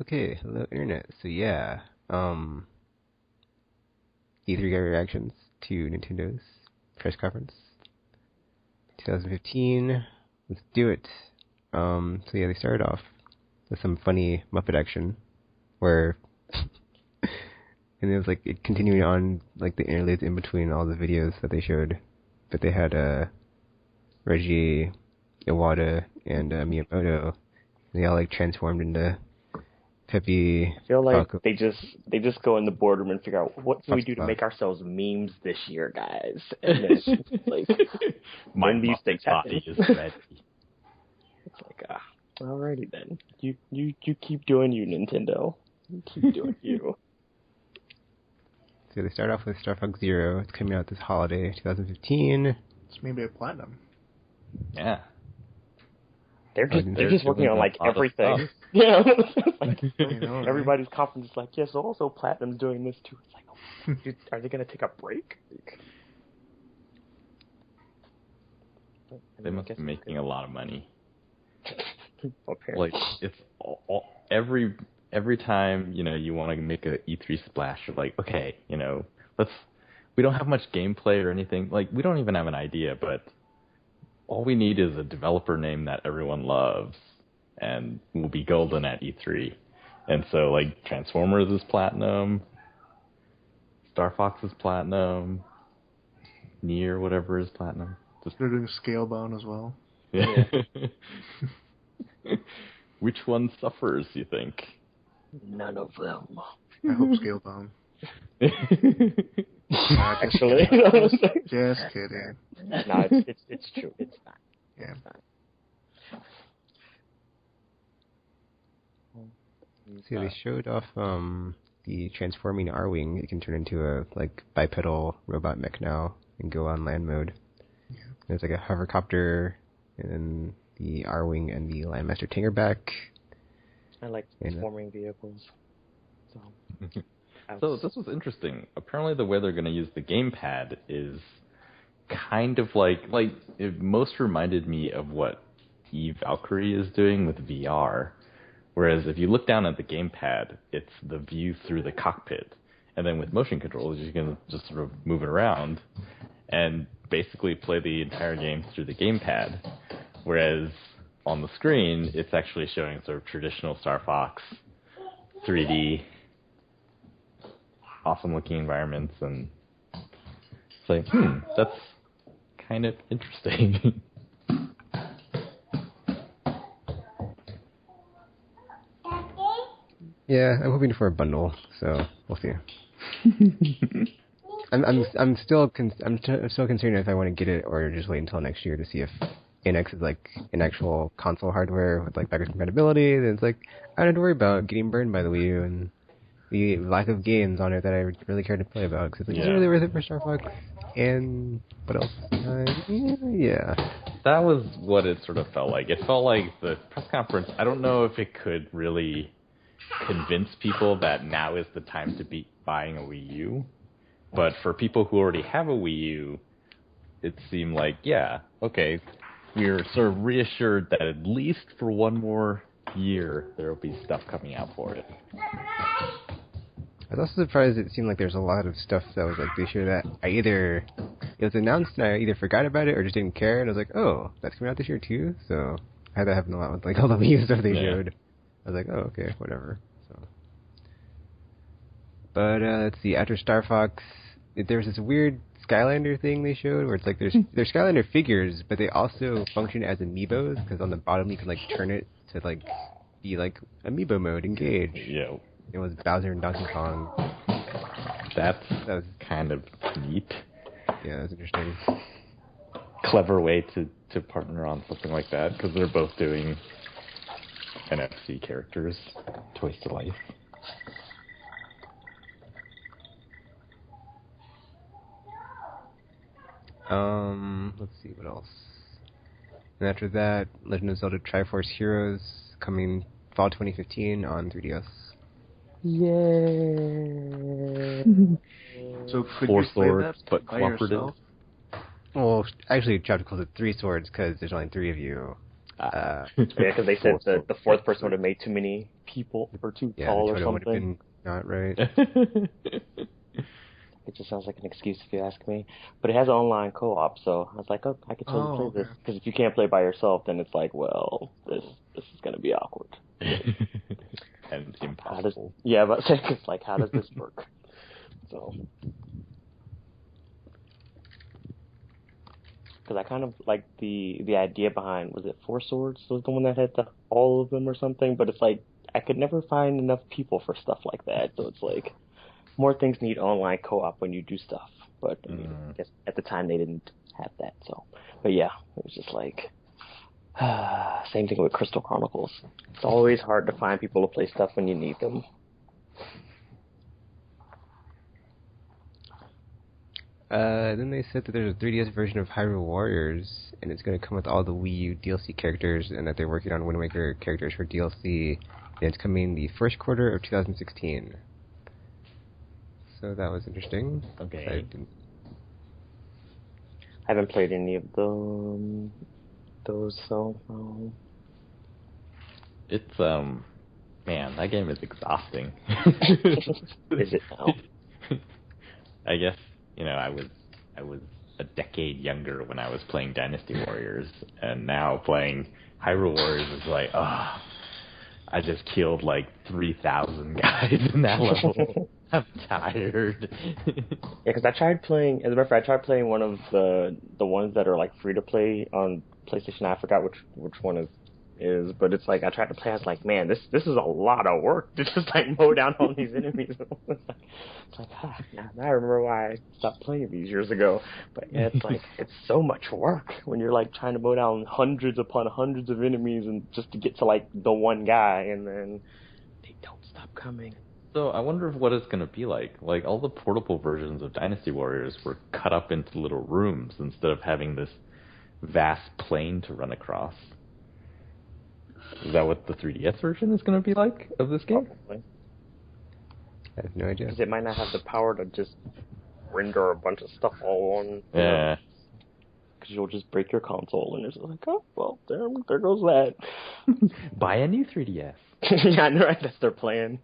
Okay, hello internet. So yeah, E3 reactions to Nintendo's press conference 2015. Let's do it. So yeah, they started off with some funny Muppet action where and it was like it continuing on like the interludes in between all the videos that they showed. But they had Reggie, Iwata, and Miyamoto. They all like transformed into Peppy. I feel like Paco. they just go in the boardroom and figure out what can we do to Foxglove. make ourselves memes this year, guys. And then it's like My when these Muppet things body happen. is ready. It's like alrighty then. You keep doing you, Nintendo. You keep doing you. So they start off with Star Fox Zero. It's coming out this holiday, 2015. It's maybe a platinum. Yeah. They're just working on like doing a lot of everything. stuff. Yeah. Like, I know, right? everybody's conference is like, yes, also Platinum's doing this too. It's like, oh, dude, are they gonna take a break? They must be making a lot of money. Apparently. Like it's every time you want to make a E3 splash, you're like, okay, we don't have much gameplay or anything. Like we don't even have an idea, but all we need is a developer name that everyone loves, and we'll be golden at E3. And so, like, Transformers is platinum, Star Fox is platinum, Nier, whatever is platinum. They're doing Scalebound as well. Yeah. Which one suffers, you think? None of them. I hope Scalebound. Actually, Just kidding. no, it's true. It's not. Yeah. It's not. So they showed off the transforming R-Wing. It can turn into a like bipedal robot mech now and go on land mode. Yeah. There's like a hovercopter, and then the R-Wing and the Landmaster Tingerback. I like transforming vehicles. So. So this was interesting. Apparently the way they're going to use the gamepad is kind of like it most reminded me of what Eve Valkyrie is doing with VR. Whereas if you look down at the gamepad, it's the view through the cockpit. And then with motion controls, you can just sort of move it around and basically play the entire game through the gamepad. Whereas on the screen, it's actually showing sort of traditional Star Fox 3D awesome looking environments, and it's like, that's kind of interesting. Yeah, I'm hoping for a bundle, so we'll see. I'm still concerned if I want to get it or just wait until next year to see if NX is like an actual console hardware with like backwards compatibility. Then it's like I don't have to worry about getting burned by the Wii U and the lack of games on it that I really care to play about, because it's really worth it for Star Fox. And what else? Yeah. That was what it sort of felt like. It felt like the press conference, I don't know if it could really convince people that now is the time to be buying a Wii U. But for people who already have a Wii U, it seemed like, yeah, okay, we're sort of reassured that at least for one more year, there will be stuff coming out for it. I was also surprised it seemed like there's a lot of stuff that was like they showed that it was announced and I either forgot about it or just didn't care, and I was like, oh, that's coming out this year too? So I had that happen a lot with like all the Wii U stuff they showed. I was like, oh, okay, whatever. So, but let's see, after Star Fox, there was this weird Skylander thing they showed where it's like they're Skylander figures, but they also function as amiibos, because on the bottom you can like turn it to like be like amiibo mode, engage. Yeah. It was Bowser and Donkey Kong. That was kind of neat. Yeah, that was interesting. Clever way to partner on something like that, because they're both doing NFC characters, Toys to Life. Let's see, what else? And after that, Legend of Zelda Triforce Heroes, coming fall 2015 on 3DS. Yay! So could Four you play swords, that but by cooperative. yourself? Well, actually, Trioptical calls it 3 swords because there's only 3 of you. Yeah, because they said that the fourth person would have made too many people or too tall or the totem would have something. been not right. It just sounds like an excuse if you ask me. But it has online co-op, so I was like, oh, I could totally play this. Because if you can't play by yourself, then it's like, well, this is going to be awkward. And impossible. But it's like, how does this work? So, because I kind of like the idea behind, was it Four Swords? Was the one that had all of them or something? But it's like, I could never find enough people for stuff like that. So it's like, more things need online co-op when you do stuff. But I mean, I guess at the time they didn't have that. So, but yeah, it was just like, same thing with Crystal Chronicles. It's always hard to find people to play stuff when you need them. Then they said that there's a 3DS version of Hyrule Warriors, and it's going to come with all the Wii U DLC characters, and that they're working on Wind Waker characters for DLC, and it's coming the first quarter of 2016. So that was interesting. Okay. I haven't played any of those, so... It's, man, that game is exhausting. Is it now? I guess, I was a decade younger when I was playing Dynasty Warriors, and now playing Hyrule Warriors is like, I just killed like 3,000 guys in that level. I'm tired. Because I tried playing, as a matter of fact, I tried playing one of the ones that are like free to play on PlayStation. I forgot which one is, but it's like I tried to play. I was like, man, this is a lot of work to just like mow down all these enemies. It's like now I remember why I stopped playing these years ago. But yeah, it's like it's so much work when you're like trying to mow down hundreds upon hundreds of enemies and just to get to like the one guy, and then they don't stop coming. So I wonder what it's going to be like. Like, all the portable versions of Dynasty Warriors were cut up into little rooms instead of having this vast plane to run across. Is that what the 3DS version is going to be like of this game? Probably. I have no idea. Because it might not have the power to just render a bunch of stuff all on. Yeah. Because you'll just break your console, and it's like, oh, well, there goes that. Buy a new 3DS. Yeah, I know, right? That's their plan.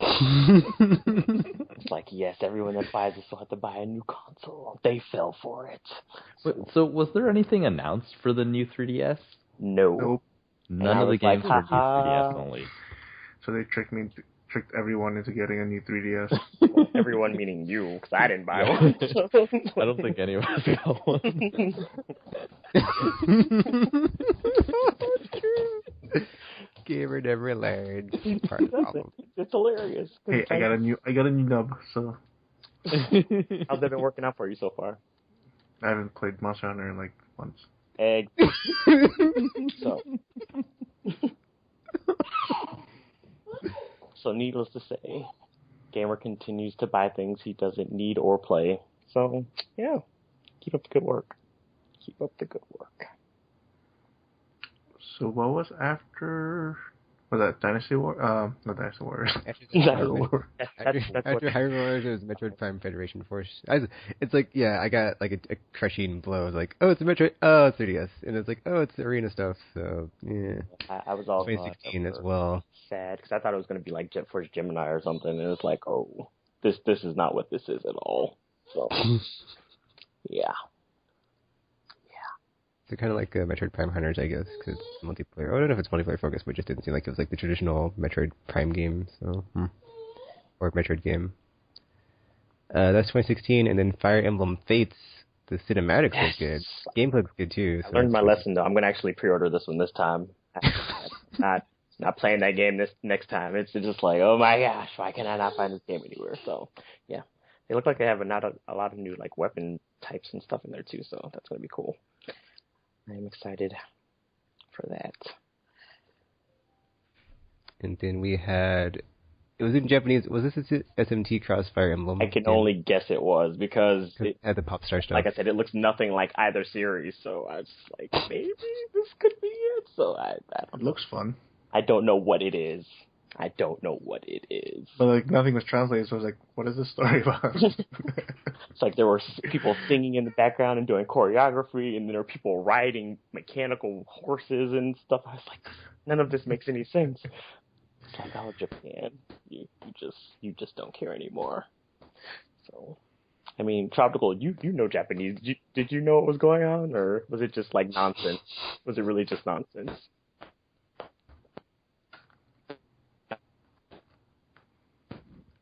It's like, yes, everyone that buys this will have to buy a new console. They fell for it. So was there anything announced for the new 3DS? No. Nope. None of the games were new 3DS only. So they tricked everyone into getting a new 3DS. Everyone meaning you, because I didn't buy one. So. I don't think any of us got one. Gamer never learned. Part of the problem. It's hilarious. Hey, I got a new nub, so How's that been working out for you so far? I haven't played Monster Hunter in like months. Egg. So needless to say, Gamer continues to buy things he doesn't need or play. So, yeah. Keep up the good work. Keep up the good work. So what was after... Was that Dynasty War? Not Dynasty Warriors. After Hyrule Warriors, it was Metroid Prime Federation Force. It's like, yeah, I got like a crushing blow. It's like, oh, it's a Metroid, oh, it's 3DS. And it's like, oh, it's the arena stuff, so, yeah. I was all 2016 as well. Sad, because I thought it was going to be like Jet Force Gemini or something, and it's like, oh, this is not what this is at all. So, yeah. They're kind of like Metroid Prime Hunters, I guess, because it's multiplayer. I don't know if it's multiplayer focused, but it just didn't seem like it was like the traditional Metroid Prime game, so or Metroid game. That's 2016, and then Fire Emblem Fates. The cinematics look good. Gameplay looks good too. I learned my lesson though. I'm gonna actually pre-order this one this time. Not playing that game this next time. It's just like, oh my gosh, why can I not find this game anywhere? So yeah, they look like they have a lot of new like weapon types and stuff in there too. So that's gonna be cool. I am excited for that. And then we had... It was in Japanese. Was this a SMT Crossfire Emblem? I can only guess it was, because it had the pop star stuff. Like I said, it looks nothing like either series, so I was like, maybe this could be it. So I don't know. It looks fun. I don't know what it is. I don't know what it is. But like nothing was translated, so I was like, what is this story about? It's like there were people singing in the background and doing choreography, and there were people riding mechanical horses and stuff. I was like, none of this makes any sense. It's like, oh, Japan, you just don't care anymore. So, I mean, Tropical, you know Japanese. Did you know what was going on, or was it just like nonsense? Was it really just nonsense?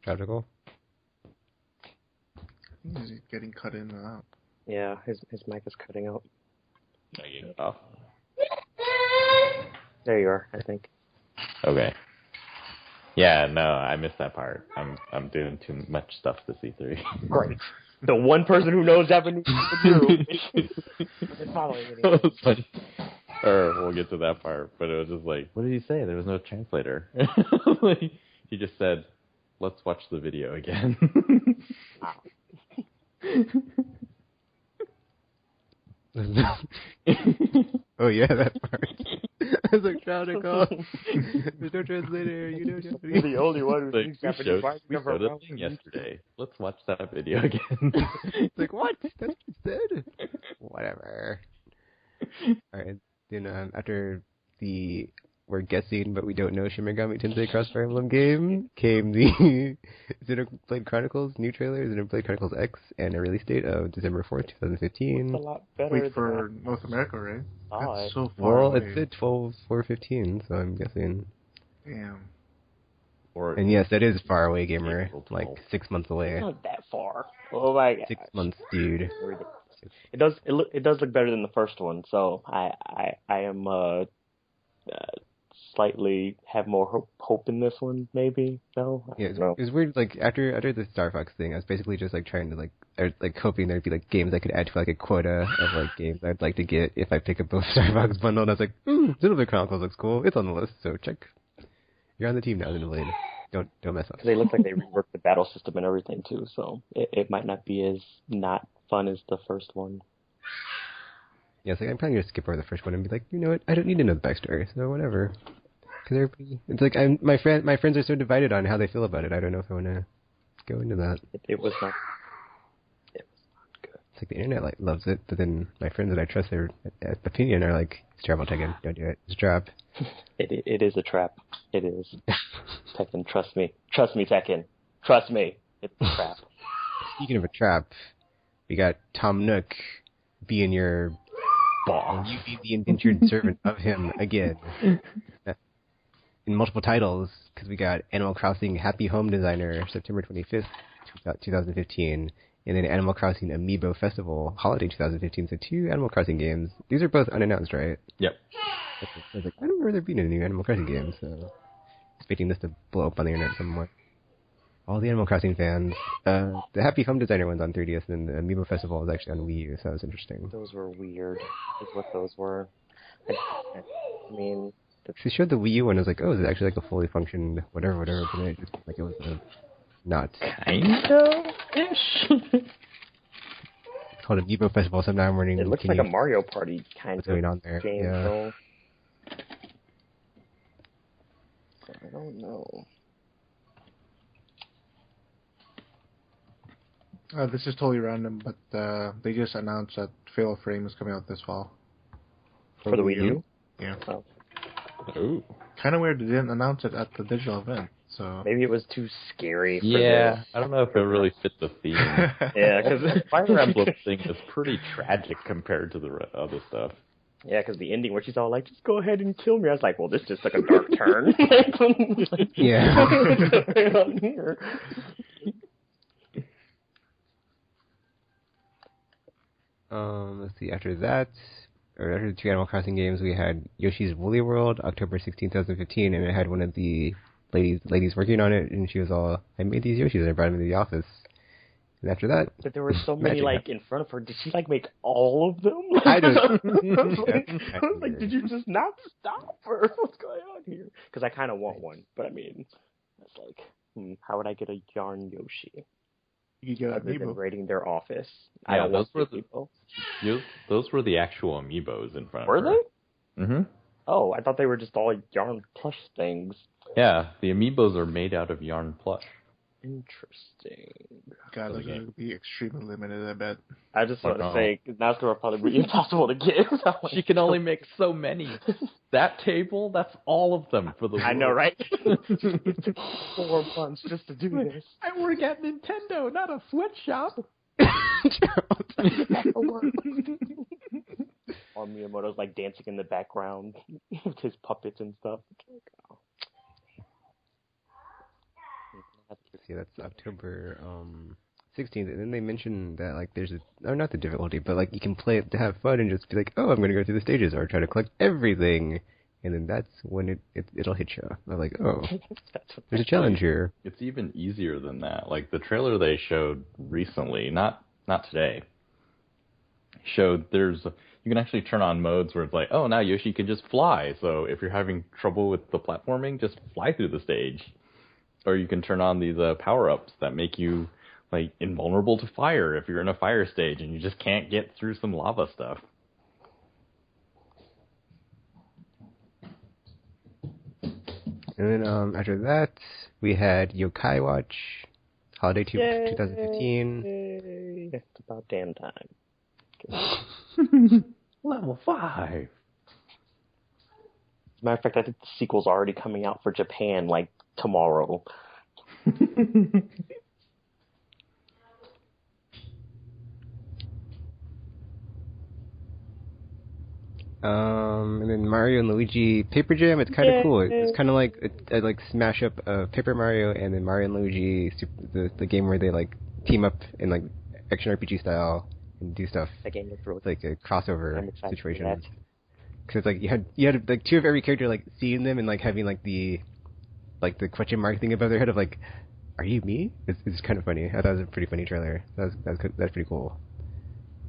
Tropical? He's getting cut in and out. Yeah, his mic is cutting out. Oh. There you are, I think. Okay. Yeah, no, I missed that part. I'm doing too much stuff this E3. Great. The one person who knows Japanese is you. It's following it. That was funny. Or we'll get to that part, but it was just like, what did he say? There was no translator. Like, he just said, "Let's watch the video again." Oh yeah, that part. I was like, Tropical. There's no translator. You know Japanese. You're the only one who Like, speaks we Japanese. Why showed are you a thing yesterday. Let's watch that video again. It's like, what? That's what you said? Whatever. Alright, then after the we're guessing but we don't know Shin Megami Tensei Cross Fire Emblem game came the Xenoblade Chronicles new trailer, Xenoblade Chronicles X, and a release date of December 4th, 2015. It's a lot better Wait than for North America, right? Oh, That's so far Well, away. it said 12/4/15, so I'm guessing. Damn. Or And yes, that is far away, gamer. April 12th. Like 6 months away. It's not that far. Oh my god. 6 months, dude. It does look better than the first one, so I am slightly have more hope in this one, maybe. No, Yeah, it was weird. Like after the Star Fox thing, I was basically just like trying to like hoping there'd be like games I could add to like a quota of like games I'd like to get if I pick up both Star Fox bundle. And I was like, Xenoblade Chronicles looks cool. It's on the list, so check. You're on the team now, Xenoblade. Don't mess up. They look like they reworked the battle system and everything too, so it might not be as not fun as the first one. Yeah, it's like I'm probably gonna skip over the first one and be like, you know what? I don't need to know the backstory, so whatever. Because everybody, it's like my friends are so divided on how they feel about it. I don't know if I want to go into that. It was not good. It's like the internet like loves it, but then my friends that I trust their opinion are like, it's terrible, Tekken. Don't do it. It's a trap. It is a trap. It is. Tekken, trust me. Trust me, Tekken. Trust me. It's a trap. Speaking of a trap, we got Tom Nook being your boss. You be the indentured servant of him again. In multiple titles, because we got Animal Crossing Happy Home Designer, September 25th, 2015, and then Animal Crossing Amiibo Festival, Holiday 2015. So 2 Animal Crossing games. These are both unannounced, right? Yep. I was like, I don't remember there being a new Animal Crossing game, so expecting this to blow up on the internet somewhat. All the Animal Crossing fans. The Happy Home Designer one's on 3DS, and the Amiibo Festival is actually on Wii U, so that was interesting. Those were weird, is what those were. I mean... She showed the Wii U one. I was like, oh, is it actually like a fully functioned whatever, but it just like it was not. Kinda-ish. It's called Amiibo Festival, so now I'm wondering. It looks like a Mario Party kind what's of going on there? game, Yeah. so... I don't know. This is totally random, but they just announced that Fatal Frame is coming out this fall. For the Wii U? Yeah. Oh. Ooh. Kind of weird they didn't announce it at the digital event. So Maybe it was too scary for Yeah, I don't know if it really fit the theme. Yeah, because The Fire Emblem thing is pretty tragic compared to the other stuff. yeah, because the ending where she's all like, "Just go ahead and kill me," I was like, "Well, this just took a dark turn." Yeah. What's going on here? Let's see. After that, or after the 2 Animal Crossing games, we had Yoshi's Woolly World, October 16, 2015, and it had one of the ladies working on it, and she was all, I made these Yoshis, and I brought them into the office. And after that, But there were so many, Magic like, in front of her. Did she, like, make all of them? I don't- I was like, did you just not stop her? What's going on here? Because I kind of want one, but I mean, it's like, how would I get a yarn Yoshi? you get Other than Amiibo. raiding their office. I Yeah, don't those want were the people. those were the actual amiibos in front Were of her. they? Mm-hmm. Oh, I thought they were just all yarn plush things. Yeah, the amiibos are made out of yarn plush. Interesting. God, those are going to be extremely limited, I bet. I just want to no. say, now it's going to probably be impossible to get. She can only make so many. That table, that's all of them for the world. I know, right? It took 4 months just to do this. I work at Nintendo, not a sweatshop. Or Miyamoto's like dancing in the background with his puppets and stuff. Oh. See, that's October 16th, and then they mentioned that like there's or not the difficulty, but like you can play it to have fun and just be like, oh, I'm going to go through the stages or try to collect everything, and then that's when it'll hit you. I'm like, oh, there's a challenge here. It's even easier than that. Like the trailer they showed recently, not today, showed you can actually turn on modes where it's like, oh, now Yoshi can just fly. So if you're having trouble with the platforming, just fly through the stage. Or you can turn on these power-ups that make you like invulnerable to fire if you're in a fire stage and you just can't get through some lava stuff. And then after that, we had Yokai Watch, Holiday 2015. Yay. It's about damn time. Level 5. As a matter of fact, I think the sequel's already coming out for Japan, like, tomorrow. And then Mario and Luigi Paper Jam. It's kind of cool. It's kind of like a like smash up of Paper Mario and then Mario and Luigi, the game where they like team up in like action RPG style and do stuff. That game looks really It's like a crossover situation. For Because like you had like two of every character like seeing them and like having like the question mark thing above their head of like, are you me? It's kind of funny. I thought it was a pretty funny trailer. That's pretty cool.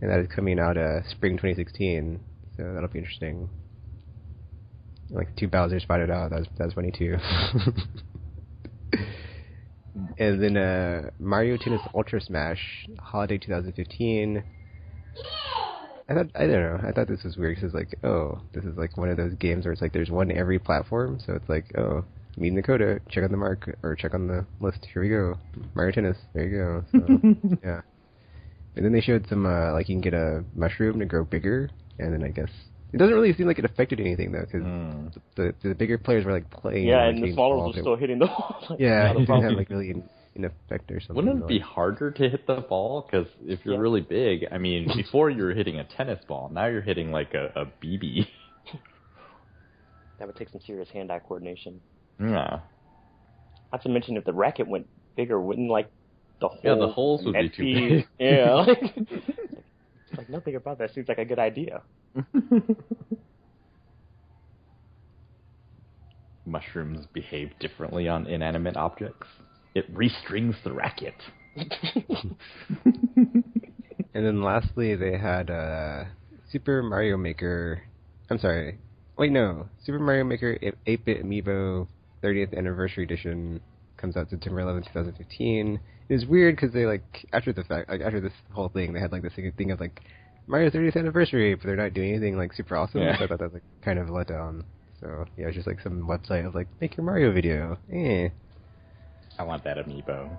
And that is coming out spring 2016, so that'll be interesting. Like 2 Bowsers spotted out. That's funny too. And then Mario Tennis Ultra Smash Holiday 2015. I don't know. I thought this was weird because it's like, oh, this is like one of those games where it's like there's one every platform. So it's like, oh, meet Dakota, check on the mark or check on the list. Here we go, Mario Tennis. There you go. So, yeah. And then they showed some like you can get a mushroom to grow bigger, and then I guess it doesn't really seem like it affected anything though, because the bigger players were like playing. Yeah, and and the smaller ones were still hitting the ball. Like, yeah, it didn't have like really an effect or something. Wouldn't it be harder to hit the ball? Because if you're really big, I mean, before you were hitting a tennis ball, now you're hitting like a BB. That would take some serious hand-eye coordination. Yeah. Not to mention, if the racket went bigger, wouldn't like the holes? Yeah, the holes would be too big. Yeah, like nothing about that seems like a good idea. Mushrooms behave differently on inanimate objects. It restrings the racket. And then lastly, they had Super Mario Maker. I'm sorry. Wait, no. Super Mario Maker 8-bit Amiibo 30th Anniversary Edition comes out September 11, 2015. It was weird because they after the fact, after this whole thing, they had like this thing of like Mario's 30th anniversary, but they're not doing anything like super awesome. Yeah. So I thought that was like kind of a letdown. So yeah, it's just like some website of like make your Mario video. I want that amiibo.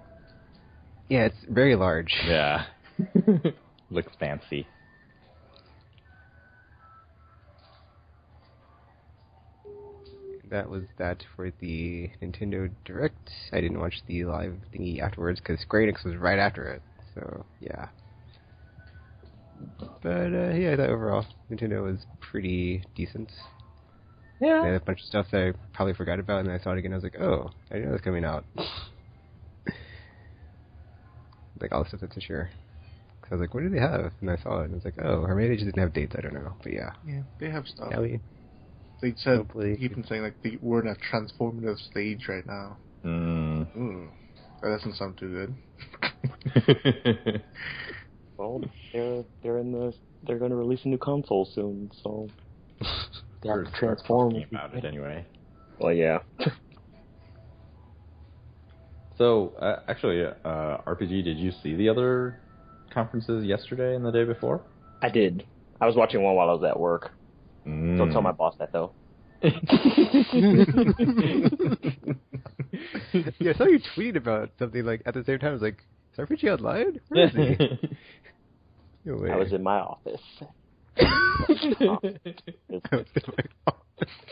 Yeah, it's very large. Yeah. Looks fancy. That was that for the Nintendo Direct. I didn't watch the live thingy afterwards because Square Enix was right after it. So yeah. But yeah, I thought overall Nintendo was pretty decent. Yeah. They had a bunch of stuff that I probably forgot about, and I saw it again. I was like, oh, I didn't know it was coming out. Like all the stuff that's this year. Because I was like, what do they have? And I saw it, and I was like, oh, or maybe they just didn't have dates. I don't know, but yeah. Yeah, they have stuff. Yeah, They said, hopefully. keep on saying, like, we're in a transformative stage right now. That doesn't sound too good. Well, they're going to release a new console soon, so they have to transform about it anyway. Well, yeah. So, actually, RPG, did you see the other conferences yesterday and the day before? I did. I was watching one while I was at work. Don't tell my boss that, though. Yeah, I saw you tweet about something like at the same time. I was like, is RPG Online? Where is he? No way. I was in my office.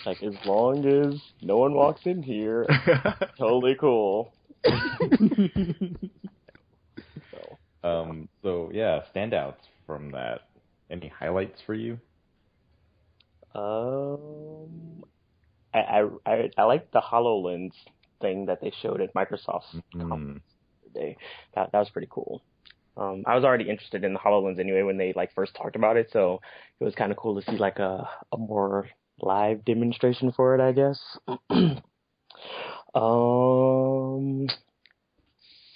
Like, as long as no one walks in here, totally cool. So yeah, standouts from that. Any highlights for you? I like the HoloLens thing that they showed at Microsoft's conference today. That was pretty cool. I was already interested in the HoloLens anyway when they like first talked about it, so it was kind of cool to see like a more live demonstration for it, I guess.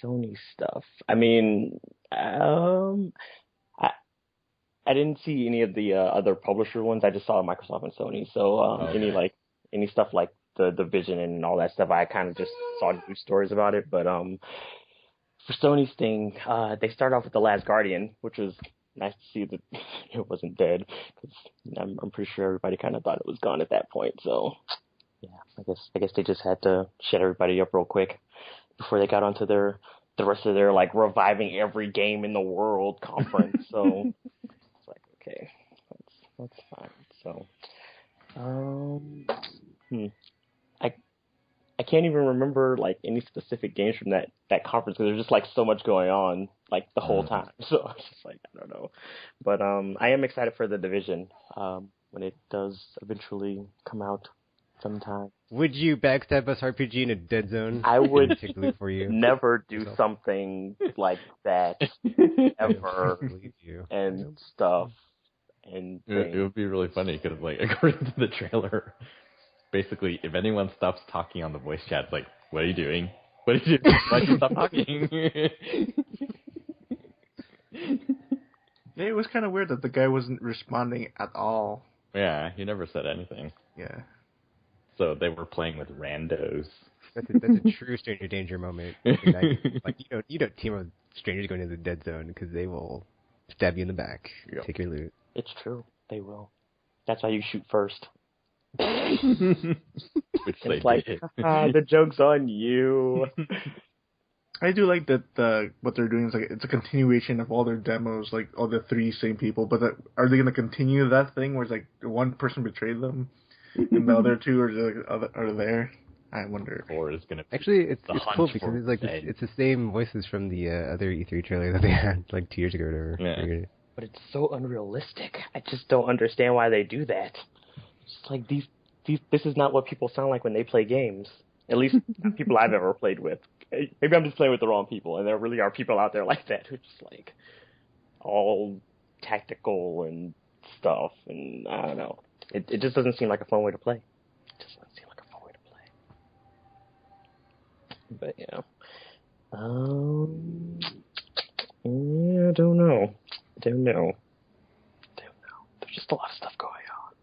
Sony stuff. I mean, I didn't see any of the other publisher ones. I just saw Microsoft and Sony. So Okay. any stuff like the Vision and all that stuff, I kind of just saw news stories about it. But for Sony's thing, they start off with The Last Guardian, which was nice to see that it wasn't dead, because I'm pretty sure everybody kind of thought it was gone at that point. So yeah, I guess they just had to shut everybody up real quick before they got onto the rest of their like reviving every game in the world conference. So it's like, okay, that's fine. So I can't even remember like any specific games from that conference, because there's just like so much going on like the whole time. So it's just like, I don't know. But I am excited for The Division when it does eventually come out sometime. Would you backstab us RPG in a dead zone? I would take the loot for you. never do something like that ever and stuff. And it would be really funny because, like, according to the trailer, basically, if anyone stops talking on the voice chat, it's like, what are you doing? What are you doing? Why'd you stop talking? Yeah, it was kind of weird that the guy wasn't responding at all. Yeah, he never said anything. Yeah. So they were playing with randos. That's a true stranger danger moment. Like you don't team up with strangers going into the dead zone, because they will stab you in the back, take your loot. It's true, they will. That's why you shoot first. Which it's like, the joke's on you. I do like that what they're doing is like it's a continuation of all their demos, like all the three same people. But are they going to continue that thing where it's like one person betrayed them and the other two are there? I wonder. Or is going to actually it's cool because it's like it's the same voices from the other E3 trailer that they had like 2 years ago or whatever. Yeah. But it's so unrealistic. I just don't understand why they do that. It's like this is not what people sound like when they play games. At least not people I've ever played with. Maybe I'm just playing with the wrong people, and there really are people out there like that who just like all tactical and stuff, and I don't know. It just doesn't seem like a fun way to play. It just doesn't seem like a fun way to play. But yeah, yeah, I don't know. There's just a lot of stuff going on.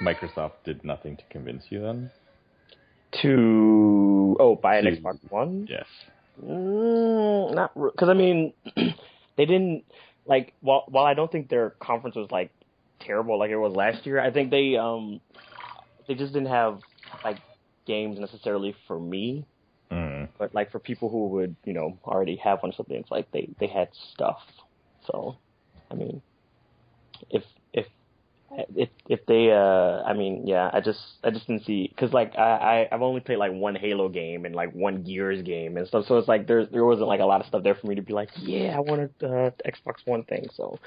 Microsoft did nothing to convince you then? Buy an Xbox One? Yes. Not because I mean, they didn't like. While I don't think their conference was like terrible like it was last year, I think they just didn't have like games necessarily for me. But like for people who would already have one or something, it's like they had stuff. So I mean, if they I mean, yeah, I just didn't see, because like I've only played like one Halo game and like one Gears game and stuff, so it's like there wasn't like a lot of stuff there for me to be like, yeah, I wanted the Xbox One thing. So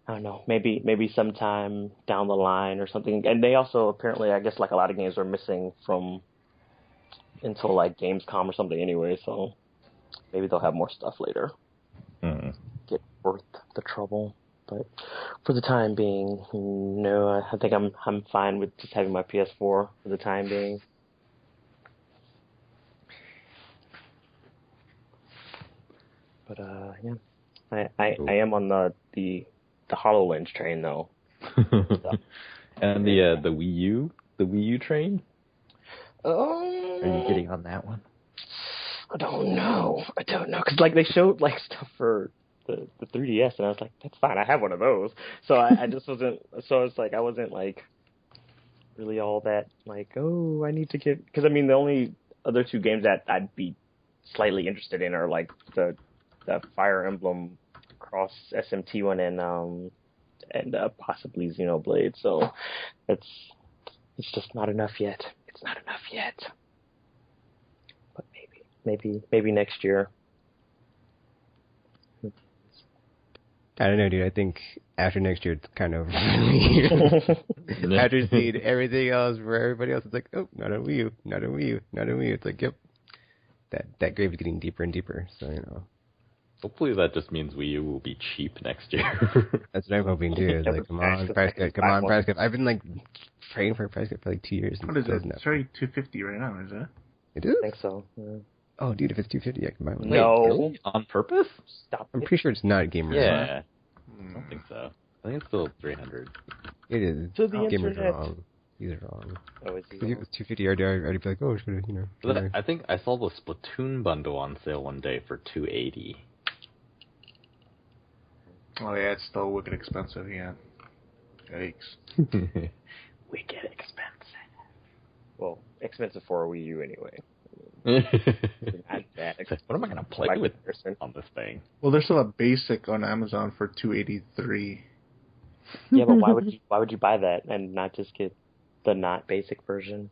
I don't know, maybe sometime down the line or something. And they also apparently, I guess, like a lot of games are missing from until like Gamescom or something anyway, so maybe they'll have more stuff later. Get worth the trouble. But for the time being, no, I think I'm fine with just having my PS4 for the time being. But yeah, I am on the HoloLens train though. And the Wii U train? Are you getting on that one? I don't know, because like they showed like stuff for the 3DS, and I was like, that's fine, I have one of those. So I just wasn't. So it's like I wasn't like really all that like, oh, I need to get, because I mean the only other two games that I'd be slightly interested in are like the Fire Emblem Cross SMT one and possibly Xenoblade. So it's just not enough yet. It's not enough yet. But maybe next year. I don't know, dude. I think after next year, it's kind of over for me. After seeing everything else for everybody else, it's like, oh, not on Wii U, not on Wii U, not on Wii U. It's like, yep, that grave is getting deeper and deeper. So, you know. Hopefully that just means Wii U will be cheap next year. That's what I'm hoping too. It's like, come on, price cut, come on, price cut. I've been like praying for a price cut for like 2 years. What is it? It's already $250 right now, is it? It is? I think so. Yeah. Oh, dude, if it's $250, I can buy one. No. Wait, really? On purpose? Stop. I'm pretty sure it's not Gamer. Yeah. I don't think so. I think it's still $300. It is. To the Gamers internet. are wrong. These are wrong. Oh, is If it was $250, I'd already be like, oh, it's gonna, you know. But I think I saw the Splatoon bundle on sale one day for $280. Oh yeah, it's still wicked expensive. Yeah. Yikes. Wicked expensive. Well, expensive for a Wii U anyway. Not that expensive. What am I gonna play Like with person. on this thing? Well, there's still a basic on Amazon for $283. Yeah, but why would you buy that and not just get the not basic version?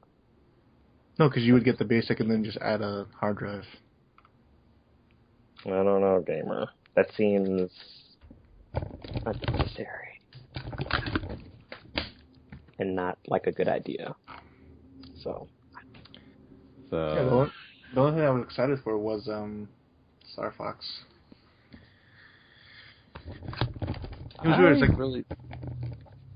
No, because you would get the basic and then just add a hard drive. I don't know, gamer. That seems unnecessary and not like a good idea. So Yeah, So the only thing I was excited for was Star Fox. It was weird. It's like really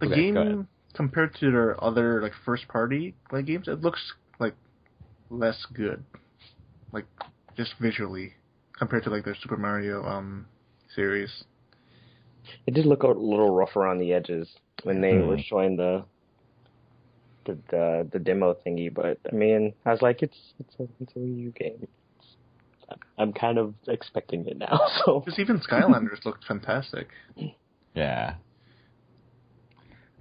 the Okay, go ahead. game compared to their other like first party like games. It looks like less good, like just visually compared to like their Super Mario series. it did look a little rough around the edges when they were showing the demo thingy, but I mean, I was like, it's a Wii U game. I'm kind of expecting it now. So Just even Skylanders looked fantastic. Yeah.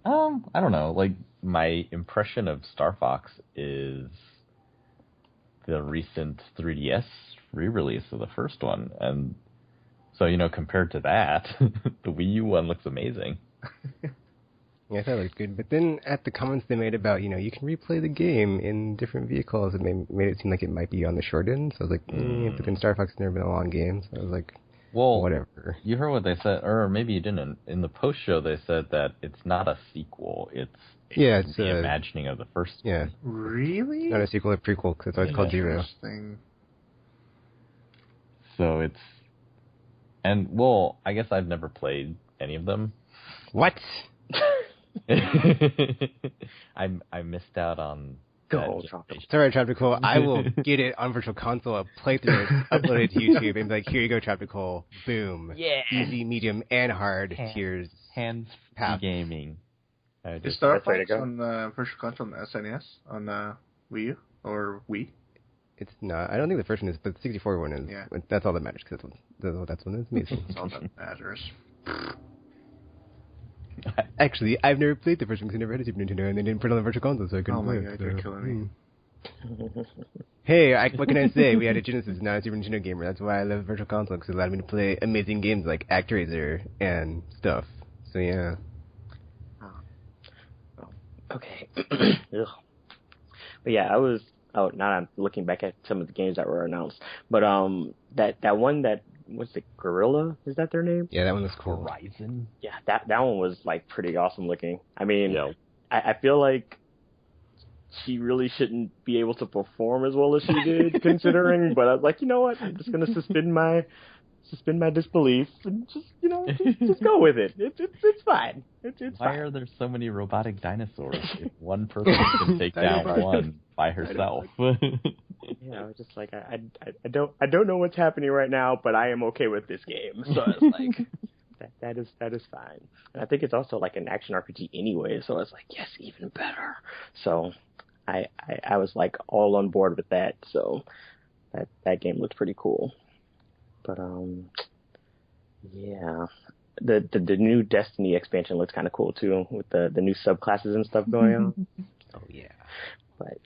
I don't know. Like, my impression of Star Fox is the recent 3DS re-release of the first one, and so, you know, compared to that, the Wii U one looks amazing. Yeah, I thought it looked good. But then at the comments they made about, you know, you can replay the game in different vehicles, it made it seem like it might be on the short end. So I was like, but then Star Fox has never been a long game. So I was like, Well, whatever. You heard what they said, or maybe you didn't. In the post-show, they said that it's not a sequel. It's It's the imagining of the first yeah, one. Really? not a sequel, a prequel, because it's always called Zero. Interesting. So it's... And, well, I guess I've never played any of them. What? I missed out on... Go, that Tropical. generation. It's alright, Trioptical. I will get it on Virtual Console, I'll play through it, upload it to YouTube, and be like, here you go, Trioptical. Boom. Yeah. Easy, medium, and hard. Here's Hands Paps. gaming. Is Star That's way to Fox go. on Virtual Console on SNES on Wii U or Wii? It's not. I don't think the first one is, but the 64 one is. Yeah. That's all that matters, because that's one that's amazing. That's all that matters. Actually, I've never played the first one because I never had a Super Nintendo, and they didn't put it on the Virtual Console, so I couldn't Oh my play god, it. you're so, killing me. Hey, what can I say? We had a Genesis, not a Super Nintendo gamer. That's why I love Virtual Console, because it allowed me to play amazing games like ActRaiser and stuff. So yeah. Okay. Ugh. But yeah, I was. Oh, now I'm looking back at some of the games that were announced. But that one that was the Gorilla. Is that their name? Yeah, that one was cool. Horizon? Yeah, that one was like pretty awesome looking. I mean, Yeah. I feel like she really shouldn't be able to perform as well as she did, considering. But I was like, you know what? I'm just gonna suspend my disbelief and just just go with it. It's fine. It's Why fine. are there so many robotic dinosaurs if one person can take down one by herself? Yeah, I was just like, I don't know what's happening right now, but I am okay with this game. So it's like that is fine. And I think it's also like an action RPG anyway, so it's like, yes, even better. So I was like all on board with that. So that game looked pretty cool. But yeah. The new Destiny expansion looks kind of cool too, with the new subclasses and stuff going on. Oh yeah. But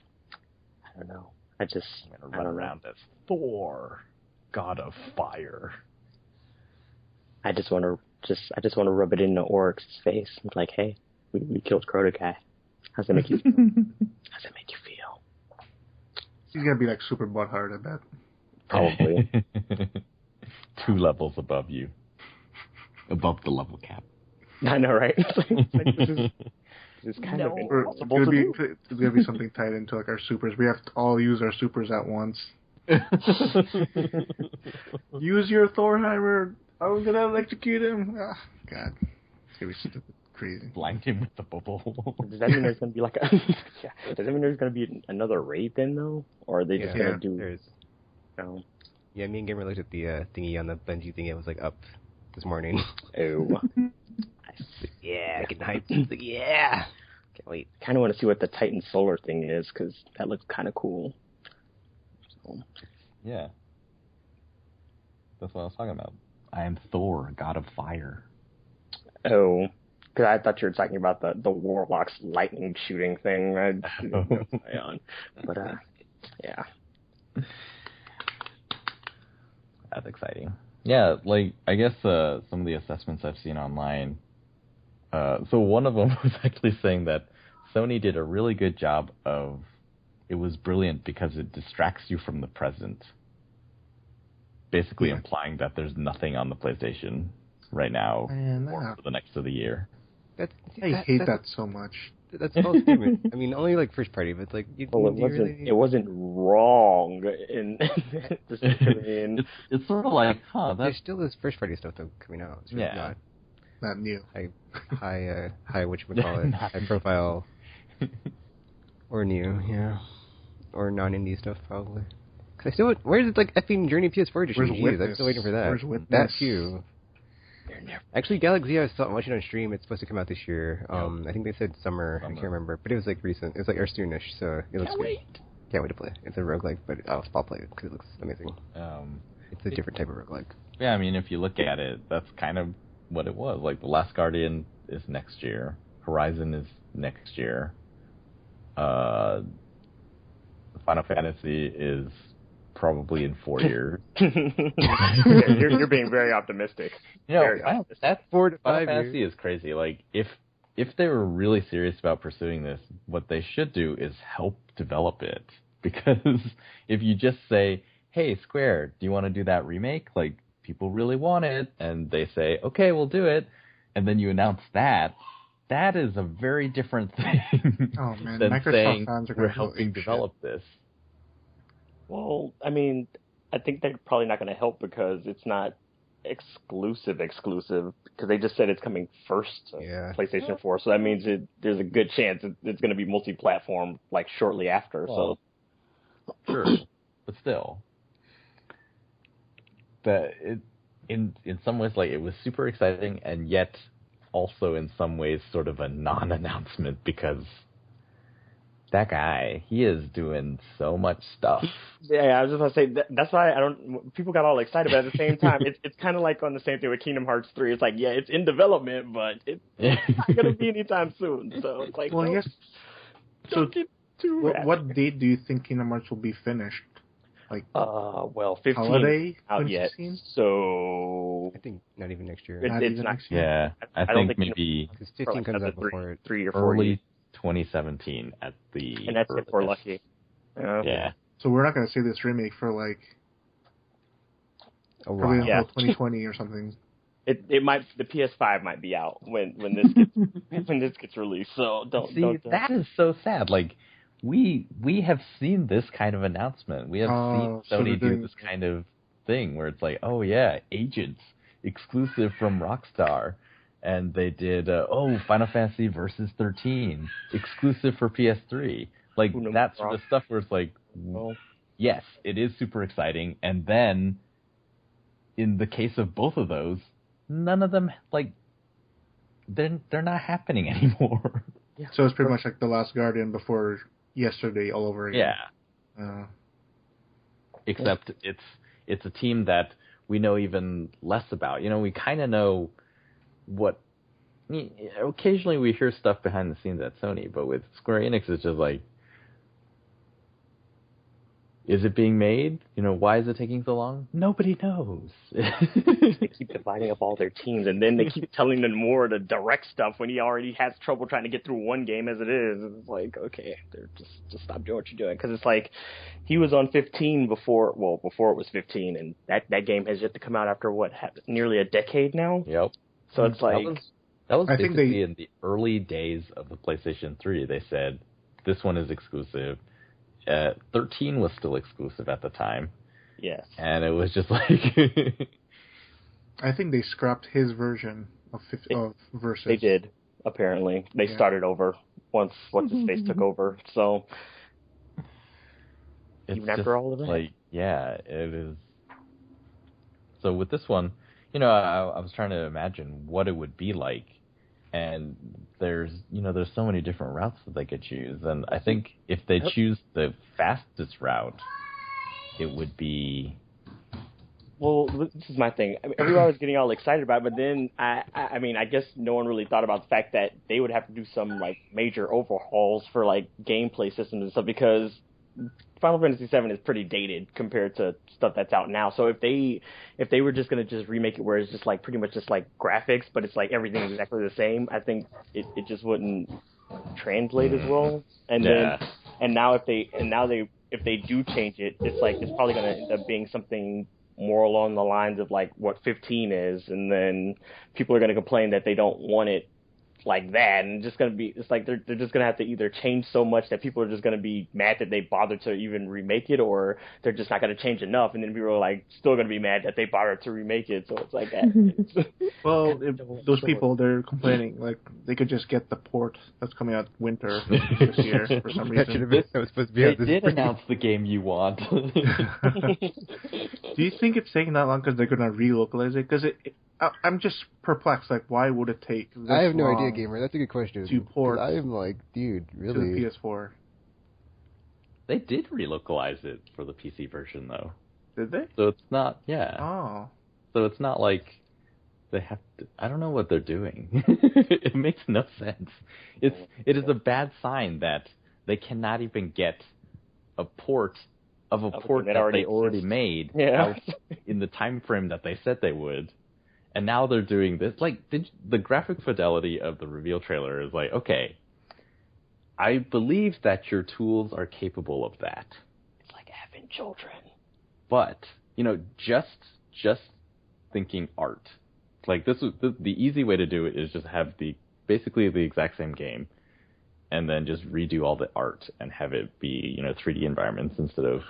I don't know. I just I'm gonna I run don't know. around as Thor, God of Fire. I just want to rub it into Oryx's face. It's like, hey, we killed Crota guy. How's that make you feel? How's that make you feel? He's gonna be like super butthurt, I bet. Probably. 2 levels above you. Above the level cap. I know, right? It's like, this is kind of Or impossible to do. it's gonna be something tied into like our supers. We have to all use our supers at once. Use your Thorheimer. I was gonna electrocute him. Ah, God, it's gonna be stupid, crazy. Blind him with the bubble. Does that mean there's going to be like a... yeah. Does that mean there's going to be another raid then, though? Or are they just going to do... There's. No. Yeah, me and Gamer looked at the thingy on the Bungie thingy. It was like up this morning. Oh. Yeah, getting hyped. Like, yeah. Can't wait. Kind of want to see what the Titan Solar thing is, because that looks kind of cool. So. Yeah. That's what I was talking about. I am Thor, God of Fire. Oh. Because I thought you were talking about the Warlock's lightning shooting thing. But, yeah. That's exciting. Yeah, like, I guess some of the assessments I've seen online, so one of them was actually saying that Sony did a really good job of, it was brilliant because it distracts you from the present. Basically implying that there's nothing on the PlayStation right now or for the next of the year. I hate that so much. That's all stupid. I mean, only like first party, but it's like it wasn't wrong in it's sort of like, there's still this first party stuff though coming out. It's really not new. High whatchamacallit, high profile or new, or non-indie stuff probably. Cause I still, where's it like effing Journey PS4 edition? I'm still waiting for that. Where's Witness? That too. Actually, Galaxy, I was watching on stream. It's supposed to come out this year. I think they said summer. I can't remember, but it was like recent. It was like or soonish, so it looks good. Can't wait to play. It's a roguelike, but I'll play it because it looks amazing. It's a different type of roguelike. Yeah, I mean, if you look at it, that's kind of what it was. Like, The Last Guardian is next year. Horizon is next year. Final Fantasy is probably in 4 years. You're being very optimistic. That's 4 to 5 years. Final Fantasy is crazy. Like, if they were really serious about pursuing this, what they should do is help develop it. Because if you just say, hey, Square, do you want to do that remake? Like, people really want it, and they say, okay, we'll do it, and then you announce that is a very different thing than Microsoft saying fans are we're helping develop this. Well, I mean, I think they're probably not going to help because it's not exclusive because they just said it's coming first to PlayStation 4, so that means there's a good chance it's going to be multi-platform like shortly after. Well, so sure, but still, in some ways, like, it was super exciting, and yet also in some ways sort of a non-announcement because that guy, he is doing so much stuff. Yeah, I was just going to say, that's why people got all excited, but at the same time, it's kind of like on the same thing with Kingdom Hearts 3. It's like, yeah, it's in development, but it's not going to be anytime soon. So it's like, well, yes. So, what date do you think Kingdom Hearts will be finished? Like, 15 holiday out yet. So I think not even next year. It's not. Yeah, I think maybe because 15 comes out before 3 or 4 early years. 2017 at the and that's if we're lucky. Yeah. So we're not going to see this remake for like probably until 2020 or something. It might, the PS5 might be out when this gets released. So don't. That is so sad. Like, we have seen this kind of announcement. We have seen Sony do this kind of thing where it's like, oh yeah, Agents exclusive from Rockstar. And they did, Final Fantasy Versus 13, exclusive for PS3. Like, that sort of stuff where it's like, yes, it is super exciting. And then, in the case of both of those, none of them, like, they're not happening anymore. Yeah. So it's pretty much like The Last Guardian before yesterday all over again. Yeah. Except it's a team that we know even less about. You know, we kind of know what, occasionally we hear stuff behind the scenes at Sony, but with Square Enix it's just like, Is it being made? Why is it taking so long? Nobody knows. They keep dividing up all their teams, and then they keep telling them more to direct stuff when he already has trouble trying to get through one game as it is. It's like, okay, just stop doing what you're doing. Because it's like, he was on 15 before it was 15, and that game has yet to come out after, nearly a decade now? Yep. So it's like... That was basically in the early days of the PlayStation 3. They said, this one is exclusive. 13 was still exclusive at the time. Yes. And it was just like... I think they scrapped his version of Versus. They did, apparently. They started over once What's-His-Face took over. So, even after all of that. Like, yeah, it is. So with this one, I was trying to imagine what it would be like. And there's so many different routes that they could choose. And I think if they choose the fastest route, it would be... Well, this is my thing. I mean, everyone was getting all excited about it, but then, I mean, I guess no one really thought about the fact that they would have to do some, like, major overhauls for, like, gameplay systems and stuff, because Final Fantasy VII is pretty dated compared to stuff that's out now. So if they were just going to just remake it where it's just like pretty much just like graphics, but it's like everything exactly the same, I think it just wouldn't translate as well. And now if they do change it, it's probably going to end up being something more along the lines of like what 15 is, and then people are going to complain that they don't want it like that, and it's like they're just gonna have to either change so much that people are just gonna be mad that they bothered to even remake it, or they're just not gonna change enough, and then people are like still gonna be mad that they bothered to remake it. So it's like that. Well, if those people, they're complaining like they could just get the port that's coming out winter this year for some reason. They did announce the game you want. Do you think it's taking that long because they're gonna relocalize it? Because I'm just perplexed. Like, why would it take this I have no long idea, gamer. That's a good question. to port I'm like, dude, really? to the PS4? They did relocalize it for the PC version, though. Did they? So it's not, yeah. Oh. So it's not like they have to, I don't know what they're doing. It makes no sense. It is a bad sign that they cannot even get a port of a port that they already made out in the time frame that they said they would. And now they're doing this. Like, the graphic fidelity of the reveal trailer is like, okay, I believe that your tools are capable of that. It's like having children. But, just thinking art. Like, this was the easy way to do it is just have basically the exact same game, and then just redo all the art and have it be, 3D environments instead of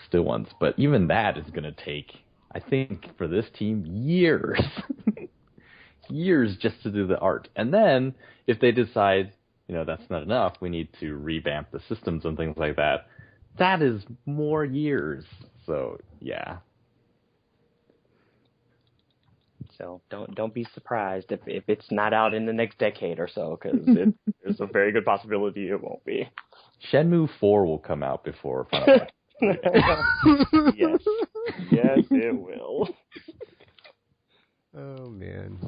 still ones. But even that is going to take, I think, for this team, years. Years just to do the art. And then, if they decide, that's not enough, we need to revamp the systems and things like that, that is more years. So, yeah. So don't be surprised if it's not out in the next decade or so, because there's a very good possibility it won't be. Shenmue 4 will come out before Final Fantasy. Yes, it will. Oh man,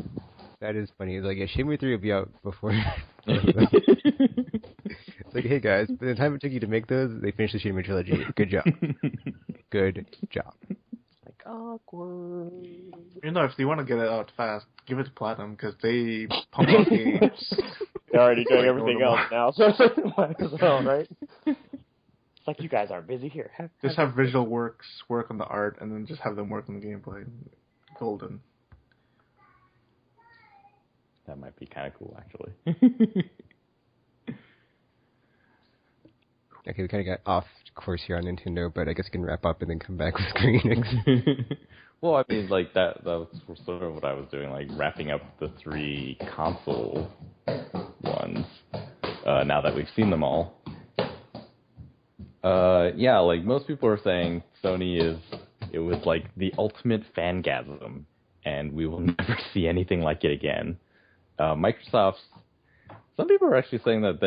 that is funny. It's like, Shenmue 3 will be out before. It's like, hey guys, by the time it took you to make those, they finished the Shenmue trilogy. Good job. Good job. Like, awkward. If they want to get it out fast, give it to Platinum, because they pump out games. They're already doing everything else now, so might as well, right? It's like, you guys aren't busy here. Just have Visual Works work on the art, and then just have them work on the gameplay. Golden. That might be kind of cool, actually. Okay, we kind of got off course here on Nintendo, but I guess we can wrap up and then come back with Square Enix. Well, I mean, like, that was sort of what I was doing, like, wrapping up the 3 console ones, now that we've seen them all. Yeah, like, most people are saying Sony it was, like, the ultimate fangasm, and we will never see anything like it again. Microsoft's, some people are actually saying that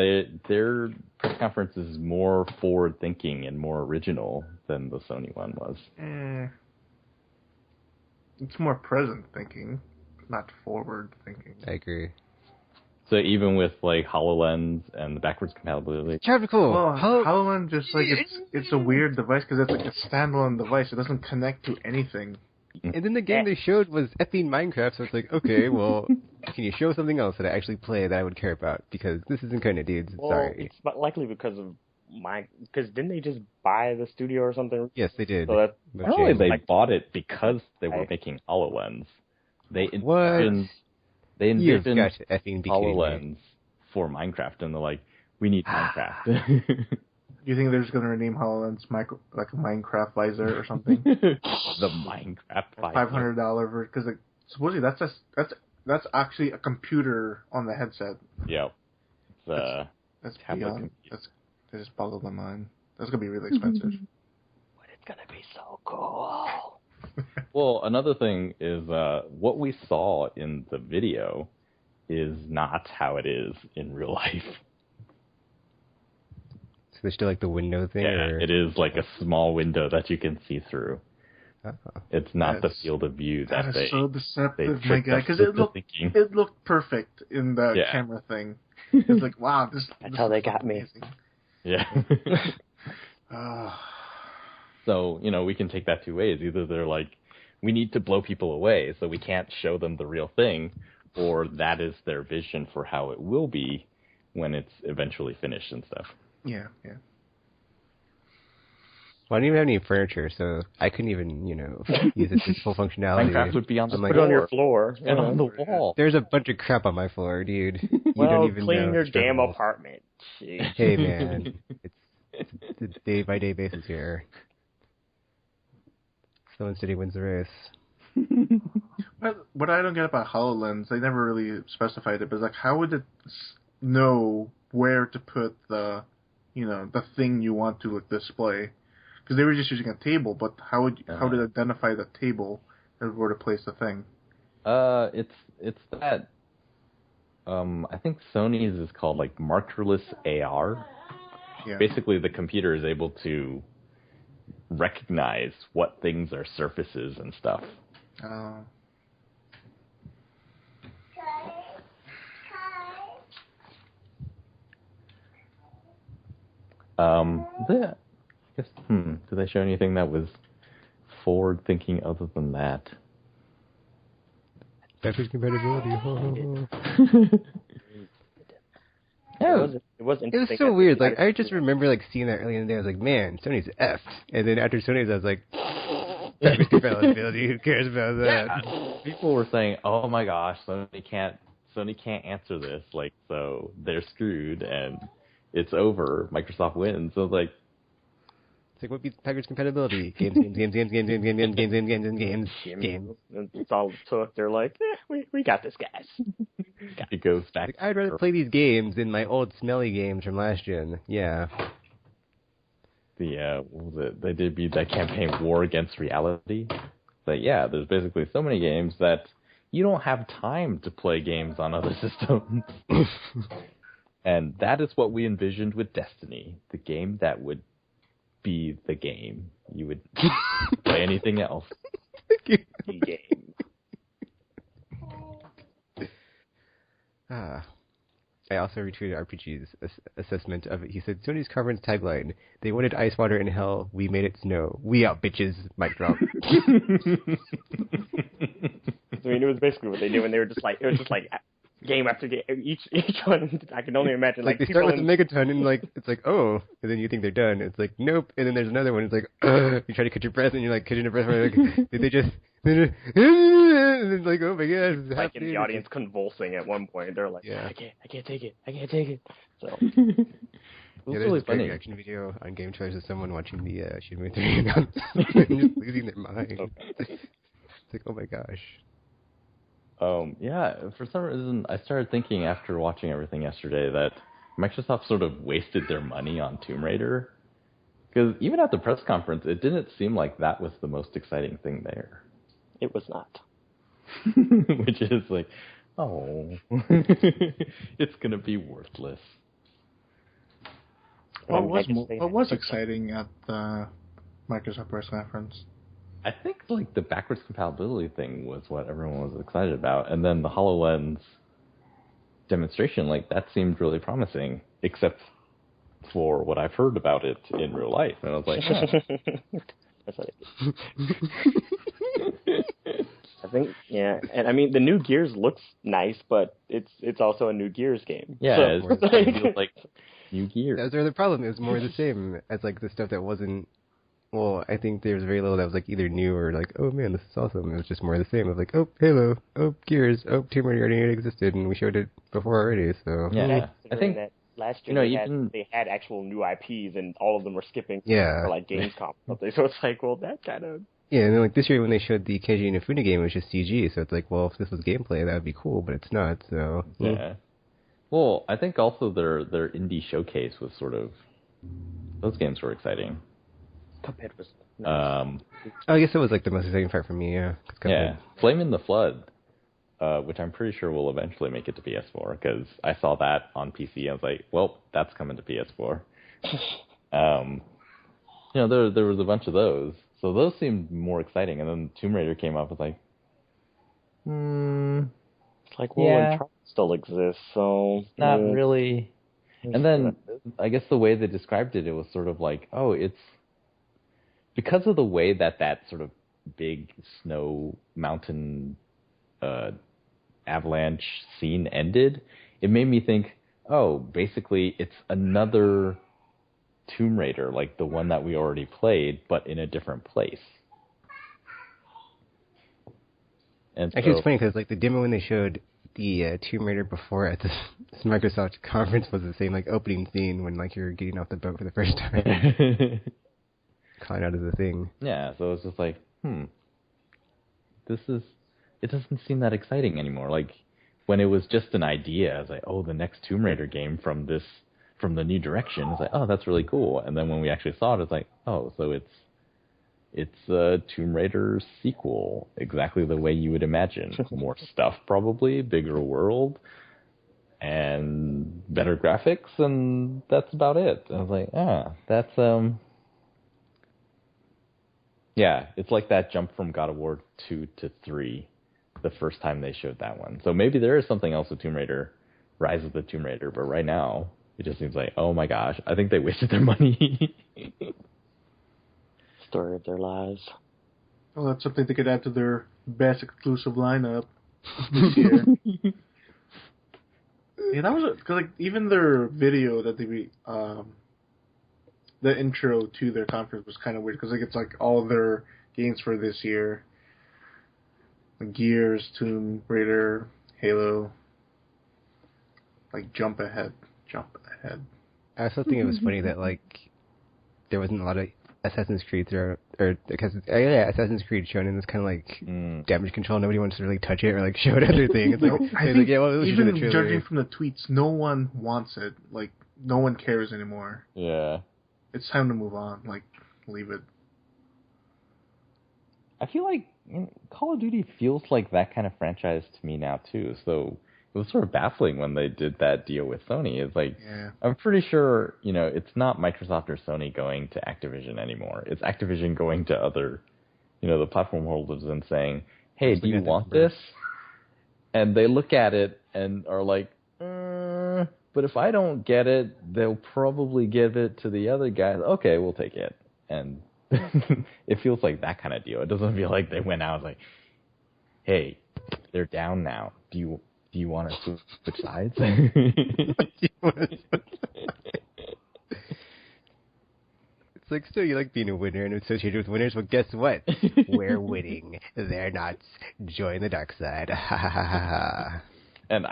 their press conference is more forward-thinking and more original than the Sony one was. It's more present-thinking, not forward-thinking. I agree. So even with like HoloLens and the backwards compatibility. Trioptical. Well, HoloLens just like it's a weird device because it's like a standalone device. It doesn't connect to anything. And then the game they showed was effing Minecraft, so it's like, okay, well, can you show something else that I actually play that I would care about? Because this isn't kind of dudes. Well, Sorry. it's likely because of because didn't they just buy the studio or something? Yes, they did. So that, Apparently they bought it because they were making HoloLens. They envisioned You've got to effing be kidding me. HoloLens for Minecraft, and they're like, we need Minecraft. Do you think they're just going to rename HoloLens like a Minecraft visor or something? The Minecraft visor. $500 version, because like, supposedly that's actually a computer on the headset. Yeah. That's beyond. That just boggled my mind. That's gonna be really expensive. But it's gonna be so cool. Well, another thing is what we saw in the video is not how it is in real life. So there's still like the window thing? Yeah, or? it is like a small window that you can see through. It's not the field of view that is they. so deceptive, they my guy. Because it looked perfect in the camera thing. It's like, wow, that's how they got amazing. me. Yeah. So, we can take that two ways. Either they're like, we need to blow people away, so we can't show them the real thing, or that is their vision for how it will be when it's eventually finished and stuff. Yeah. Well, I didn't even have any furniture, so I couldn't even, use its full functionality. Minecraft would be on the put it on your floor and on the wall. There's a bunch of crap on my floor, dude. You well, don't even clean know your damn apartment. Jeez. Hey, man. It's a day-by-day basis here. Slow and steady wins the race. What I don't get about HoloLens, they never really specified it, but like, how would it know where to put the thing you want to display? Because they were just using a table, but how did it identify the table and where to place the thing? It's that. I think Sony's is called like markerless AR. Yeah. Basically, the computer is able to recognize what things are surfaces and stuff. Did they show anything that was forward-thinking other than that? Backwards compatibility. It was interesting. It was so weird. Like, I just remember seeing that early in the day. I was like, man, Sony's effed. And then after Sony's, I was like, backwards compatibility. Who cares about that? Yeah. People were saying, "Oh my gosh, Sony can't answer this. So they're screwed and it's over. Microsoft wins." So I was like. It's like, what beats backwards compatibility? Games. That's all it took. They're like, we got this, guys. It goes back. I'd rather play these games than my old smelly games from last gen. Yeah. What was it? They did beat that campaign, War Against Reality. But yeah, there's basically so many games that you don't have time to play games on other systems. And that is what we envisioned with Destiny, the game that would be the game. You would play anything else. The game. I also retweeted RPG's assessment of it. He said, Sony's conference tagline, they wanted ice water in hell, we made it snow. We out, bitches. Mic drop. It was basically what they do, and they were just like, it was just like game after game. Each one, I can only imagine. They start with a megaton, and it's like, oh, and then you think they're done. It's like, nope. And then there's another one. It's like, you try to catch your breath, and you're catching your breath. Like, did they just? And it's like, oh my god. Like in the audience convulsing at one point. They're like, I can't take it. So. There's really funny reaction video on Game Choice of someone watching the Shenmue 3 announcement and just losing their mind. It's like, oh my gosh. For some reason, I started thinking after watching everything yesterday that Microsoft sort of wasted their money on Tomb Raider. Because even at the press conference, it didn't seem like that was the most exciting thing there. It was not. Which is like, oh, it's going to be worthless. What was exciting at the Microsoft press conference? I think the backwards compatibility thing was what everyone was excited about, and then the HoloLens demonstration, like, that seemed really promising, except for what I've heard about it in real life. And I was like, That's what I think, yeah. And I mean, the new Gears looks nice, but it's also a new Gears game. yeah, So, it feels like new Gears. That was the problem. It was more the same as like the stuff that wasn't. Well, I think there was very little that was like either new or like, oh man, this is awesome. It was just more of the same. It was like, oh, Halo, oh, Gears, oh, Tomb Raider already existed, and we showed it before already. So Yeah, I think that last year they had actual new IPs, and all of them were skipping for like Gamescom. So it's like, well, that kind of. Yeah, and then like this year when they showed the Keiji Inafune game, it was just CG. So it's like, well, if this was gameplay, that would be cool, but it's not. So yeah. Well, I think also their indie showcase was sort of, those games were exciting. Cuphead was nice. I guess it was like the most exciting part for me. Yeah. Yeah, Flame in the Flood, which I'm pretty sure will eventually make it to PS4, because I saw that on PC. I was like, well, that's coming to PS4. There was a bunch of those, so those seemed more exciting. And then Tomb Raider came up. I was like, it's like, well, Uncharted still exists, so not really. And then I guess the way they described it, it was sort of like, oh, it's because of the way that sort of big snow mountain avalanche scene ended, it made me think, oh, basically it's another Tomb Raider, like the one that we already played, but in a different place. And actually, it's funny because like the demo when they showed the Tomb Raider before at this Microsoft conference was the same like opening scene when like you're getting off the boat for the first time. Calling out of the thing. Yeah, so it's just like, it doesn't seem that exciting anymore. Like, when it was just an idea, I was like, oh, the next Tomb Raider game from the new direction. It's like, oh, that's really cool. And then when we actually saw it, it's like, oh, so it's a Tomb Raider sequel, exactly the way you would imagine. More stuff, probably, bigger world, and better graphics, and that's about it. I was like, that's yeah, it's like that jump from God of War 2 to 3, the first time they showed that one. So maybe there is something else with Tomb Raider, Rise of the Tomb Raider, but right now, it just seems like, oh my gosh, I think they wasted their money. Story of their lives. Oh, that's something they could add to their best exclusive lineup this year. Yeah, that was cause like even their video that they the intro to their conference was kind of weird because like it's like all their games for this year, like Gears, Tomb Raider, Halo, like jump ahead. I also think it was funny that like there wasn't a lot of Assassin's Creed Assassin's Creed shown in this kind of like damage control. Nobody wants to really touch it or like show it other thing. It's like, even judging from the tweets, no one wants it. Like no one cares anymore. Yeah. It's time to move on. Like, leave it. I feel like Call of Duty feels like that kind of franchise to me now, too. So it was sort of baffling when they did that deal with Sony. It's like, I'm pretty sure, it's not Microsoft or Sony going to Activision anymore. It's Activision going to other, the platform holders and saying, hey, do you want this? And they look at it and are like, but if I don't get it, they'll probably give it to the other guys. Okay, we'll take it. And it feels like that kind of deal. It doesn't feel like they went out and like, hey, they're down now. Do you want to switch sides? It's like, still you like being a winner and associated with winners, but guess what? We're winning. They're not. Join the dark side. Ha ha ha ha. And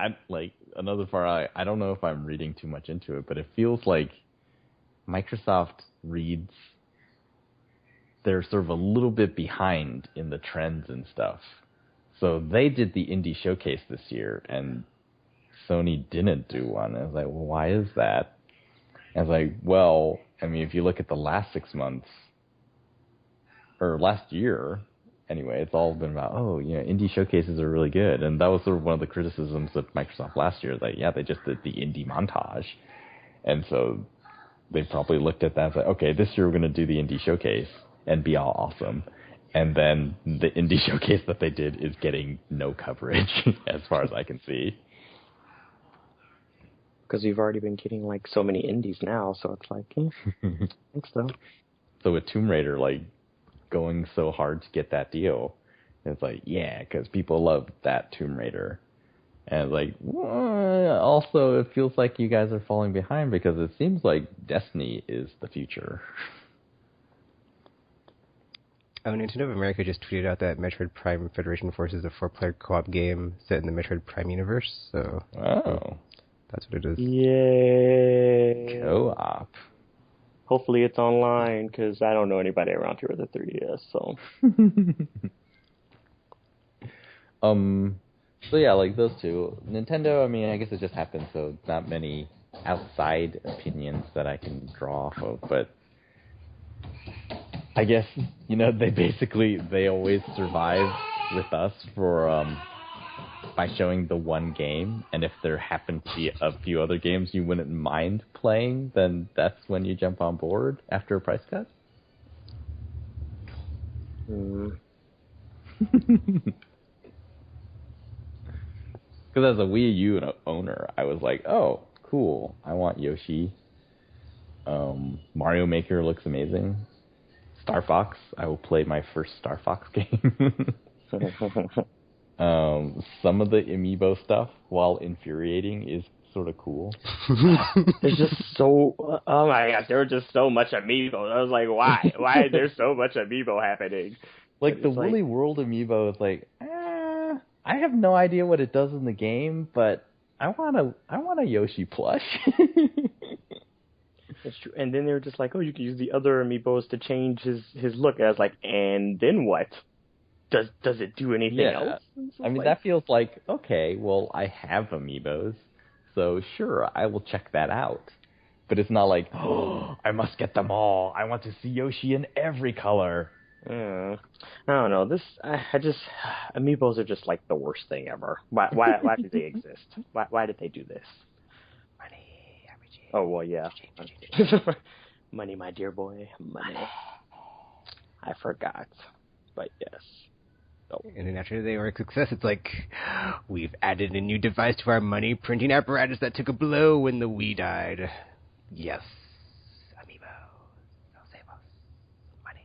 another part, I don't know if I'm reading too much into it, but it feels like Microsoft reads they're sort of a little bit behind in the trends and stuff. So they did the indie showcase this year, and Sony didn't do one. I was like, well, why is that? I was like, well, I mean, if you look at the last 6 months, or last year, anyway, it's all been about, indie showcases are really good. And that was sort of one of the criticisms of Microsoft last year. Like, yeah, they just did the indie montage. And so they probably looked at that and said, okay, this year we're going to do the indie showcase and be all awesome. And then the indie showcase that they did is getting no coverage, as far as I can see. Because we've already been getting like so many indies now, so it's like, I think so. So with Tomb Raider, like, going so hard to get that deal, it's like, yeah, because people love that Tomb Raider. And it's like, also, it feels like you guys are falling behind because it seems like Destiny is the future. Oh, Nintendo of America just tweeted out that Metroid Prime Federation Force is a 4-player co-op game set in the Metroid Prime universe, so... Oh. That's what it is. Yay! Co-op. Hopefully it's online, because I don't know anybody around here with a 3DS, so... So yeah, like those two. Nintendo, I mean, I guess it just happened, so not many outside opinions that I can draw off of, but I guess, they always survive with us for, by showing the one game, and if there happen to be a few other games you wouldn't mind playing, then that's when you jump on board after a price cut? Because as a Wii U owner, I was like, oh, cool, I want Yoshi. Mario Maker looks amazing. Star Fox, I will play my first Star Fox game. Some of the amiibo stuff, while infuriating, is sort of cool. There's just oh my gosh, there were just so much amiibo. I was like, why? Why is there so much amiibo happening? Like, the Woolly World amiibo is like, I have no idea what it does in the game, but I want a Yoshi plush. That's true. And then they were just like, oh, you can use the other amiibos to change his look. And I was like, and then what? Does it do anything else? I mean, that feels like, okay, well, I have amiibos, so sure, I will check that out. But it's not like, oh, I must get them all. I want to see Yoshi in every color. I don't know. Amiibos are just like the worst thing ever. Why do they exist? Why did they do this? Money, RPG. Oh well, yeah. Money, my dear boy, money. I forgot, but yes. Oh. And then after they were a success, it's like, we've added a new device to our money printing apparatus that took a blow when the Wii died. Yes, amiibo, they'll save us money.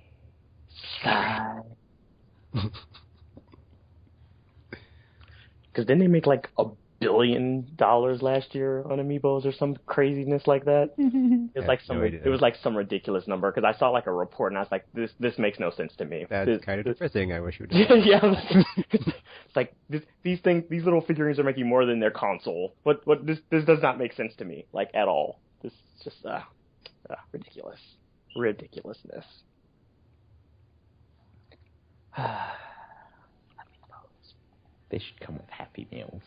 Because didn't they make like $1 billion last year on amiibos or some craziness like that? It was like some ridiculous number. Because I saw like a report and I was like, this makes no sense to me. That's kind of depressing. I wish you would. Yeah, it's like these little figurines are making more than their console. What this does not make sense to me, like at all. This is just ridiculousness. They should come with Happy Meals.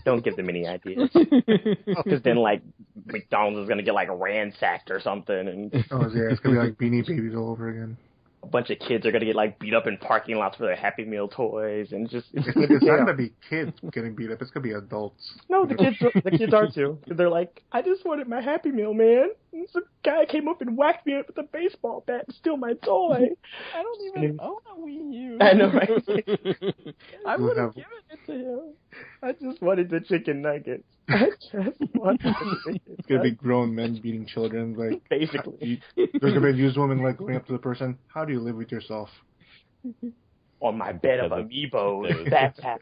Don't give them any ideas. Because then, like, McDonald's is going to get, like, ransacked or something. And oh, yeah, it's going to be like Beanie Babies all over again. A bunch of kids are going to get, like, beat up in parking lots for their Happy Meal toys. And it's not going to be kids getting beat up. It's going to be adults. No, the kids are too. They're like, I just wanted my Happy Meal, man. And some guy came up and whacked me up with a baseball bat and steal my toy. I don't even own a Wii U. I know, right? I would have given it to him. I just wanted the chicken nuggets. I just wanted the chicken. It's going to be grown men beating children. Like, basically. There's going to be a news woman, like, going up to the person, how do you live with yourself? On my bed of amiibos, that's how.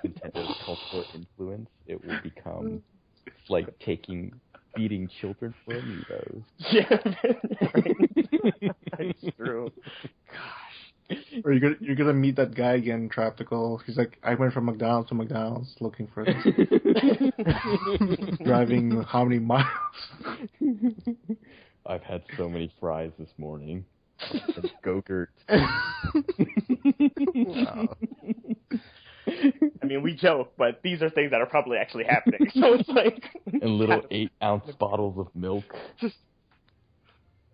Nintendo's cultural influence, it will become like beating children for amiibos. Yeah, that's true. Gosh. Or you're gonna meet that guy again, Trioptical. He's like, I went from McDonald's to McDonald's looking for this. Driving how many miles? I've had so many fries this morning. And Go-Gurt. Wow. I mean, we joke, but these are things that are probably actually happening. So it's like... And little 8-ounce bottles of milk.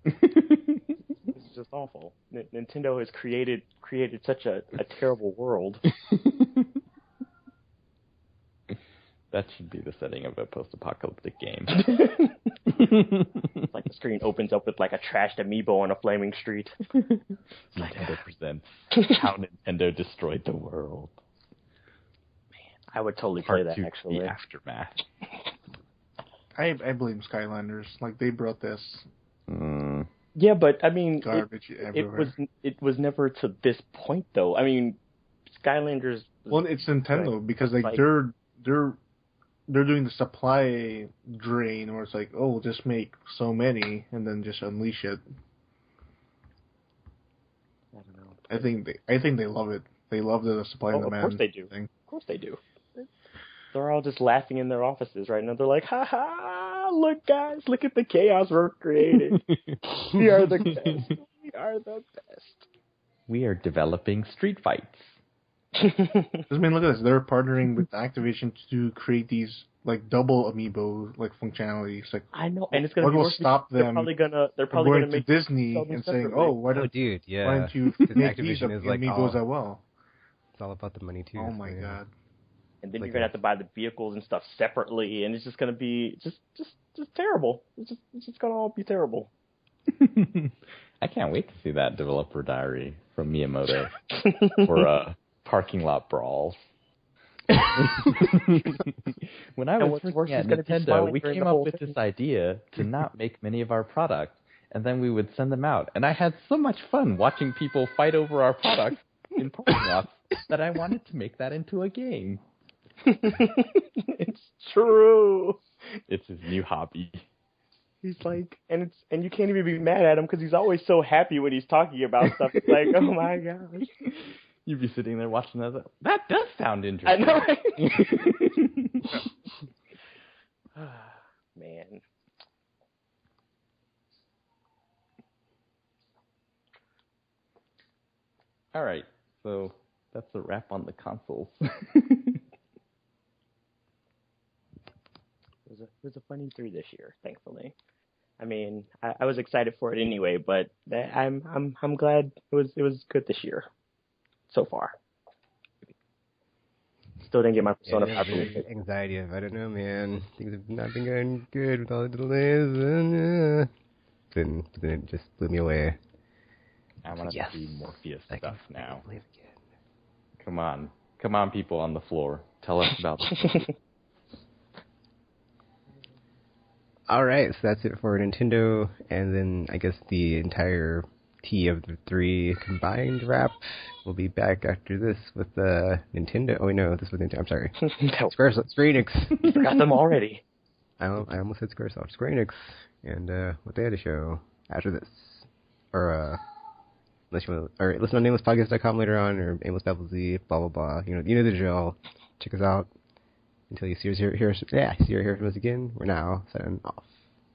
It's just awful. Nintendo has created such a terrible world. That should be the setting of a post-apocalyptic game. Like the screen opens up with like a trashed amiibo on a flaming street. Nintendo presents How Nintendo Destroyed the World. I would totally play Part that, 2, actually. the aftermath. I blame Skylanders. Like, they brought this Yeah, but I mean, garbage everywhere. it was never to this point though. I mean, Skylanders. Well, it's Nintendo like, because like they're doing the supply drain where it's like, oh, we'll just make so many and then just unleash it. I don't know. I think they love it. They love the supply and demand. Of course they do. Thing. Of course they do. They're all just laughing in their offices right now. They're like, ha ha, look guys, look at the chaos we're creating. We are the best. We are the best. We are developing Street Fights. I mean, look at this. They're partnering with Activision to create these like double amiibo like functionalities. Like, I know, and it's gonna what be will worse. stop them? They're probably going gonna make to Disney and saying, separately. "Oh, why don't dude, yeah. why don't you make these Activision is like amiibos as well?" It's all about the money too. Oh my god. And then Like you're gonna have to buy the vehicles and stuff separately, and it's just gonna be just terrible. It's just gonna all be terrible. I can't wait to see that developer diary from Miyamoto for parking lot brawls. When I was working at Nintendo, we came up with this idea to not make many of our products, and then we would send them out. And I had so much fun watching people fight over our products in parking lots that I wanted to make that into a game. It's true. It's his new hobby. He's like, and you can't even be mad at him because he's always so happy when he's talking about stuff. It's like, oh my gosh. You'd be sitting there watching that. That does sound interesting. I know, right? Man. All right, so that's a wrap on the consoles. It was a funny 3 this year, thankfully. I mean, I was excited for it anyway, but I'm glad it was good this year so far. Still didn't get my Persona 5 release. Anxiety of, I don't know, man. Things have not been going good with all the delays. And, then it just blew me away. I want to see Morpheus stuff now. Again. Come on, people on the floor. Tell us about it. All right, so that's it for Nintendo, and then I guess the entire T of the 3 combined wrap. We'll be back after this with Nintendo. Oh, no, this was Nintendo. I'm sorry. Square Enix. Forgot them already. I almost said Squaresoft. Square Enix, and what they had to show after this. Or, unless you want, or listen on namelesspodcast.com later on, or Aimless Babble Z, blah, blah, blah. You know the drill. Check us out. Until you see or hear from us again, we're now signing off.